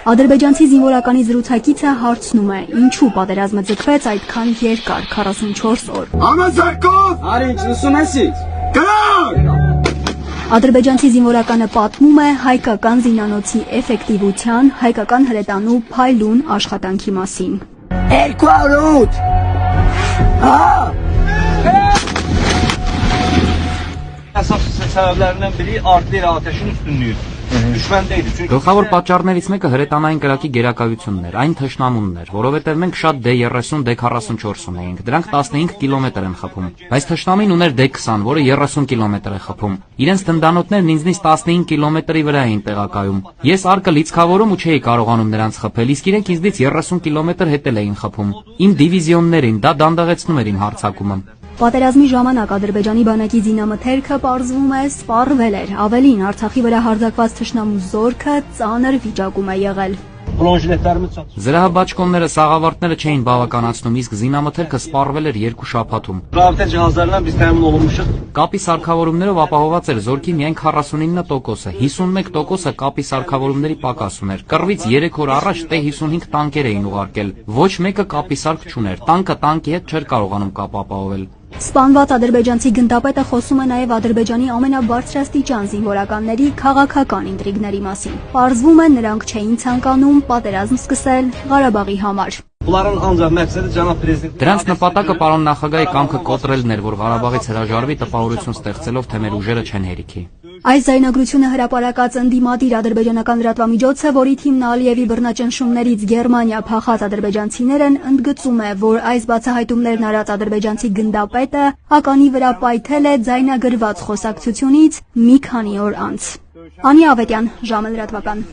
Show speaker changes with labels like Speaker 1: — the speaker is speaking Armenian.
Speaker 1: Ադրբեջանցի զինվորականի զրուցակիցը հարցնում է, ինչու պատերազմը ձգվեց այդքան երկար 44 օր։ Ադրբեջանցի զինվորականը պատմում է հայկական զինանոցի էֆեկտիվության, հայկական հրետանու փայլուն աշխատանքի մասին։
Speaker 2: Əsas səbəblərindən biri artilleriya atəşinin üstünlüyüdür. Düşmən deyil.
Speaker 3: Գլխավոր պատճառներից մեկը հրետանային կրակի գերակայությունն էր, այն թշնամունն էր, որովհետև մենք շատ D30, D44 ունեինք, դրանք 15 կիլոմետր են խփում, բայց թշնամին ուներ D20, որը 30 կիլոմետր է խփում։ Իրենց դնդանոթներն ինձնից 15 կիլոմետրի վրա էին տեղակայում։ Ես արկը լիցքավորում ու չէի կարողանում նրանց խփել, իսկ իրենք ինձնից 30 կիլոմետր հետել էին խփում։ Իմ դիվիզիոններին դա դանդաղեցնում էր իմ հարձակումը։
Speaker 1: Պատերազմի ժամանակ Ադրբեջանի բանակի զինամթերքը պարզվում է սպառվել էր, ավելին Արցախի վրա հարձակված թշնամու զորքը ծանր վիճակում է եղել։
Speaker 3: Զրահաբաճկոնները, սաղավարտները չէին բավականացնում, իսկ զինամթերքը սպառվել էր 2 շաբաթում։ Կապի սարքավորումներով ապահոված էր զորքի միայն 49%-ը, 51%-ը կապի սարքավորումների պակաս ուներ։ Կռվից 3 օր առաջ T-55 տանկեր էին ուղարկել, ոչ մեկը կապի սարք չուներ, տանկը տանկի հետ չէր կարողանում կապ ապահովել։
Speaker 1: Սպանված ադրբեջանցի գնդապետը խոսում է նաև Ադրբեջանի ամենաբարձրաստիճան զինվորականների քաղաքական ինտրիգների մասին։ Պարզվում է, նրանք չէին ցանկանում պատերազմ սկսել Ղարաբաղի համար։
Speaker 3: Դրանց նպատակը պարոն նախագահի կամքը կոտրելն էր, որ Ղարաբաղից հրաժարվի տպավորություն ստեղծելով, թե մեր ուժերը չեն հերիքի։
Speaker 1: Այս զայնագրությունը հրապարակած ընդդիմադիր ադրբեջանական լրատվամիջոցը, որի թիմն Ալիևի բռնաճնշումներից Գերմանիա փախած ադրբեջանցիներն, ընդգծում է, որ այս բացահայտումներն արած ադրբեջանցի գնդապետը ականի վրա պայթել է ձայնագրված խոսակցությունից մի քանի օր անց։ Անի Ավետյան, ժամը լրատվական։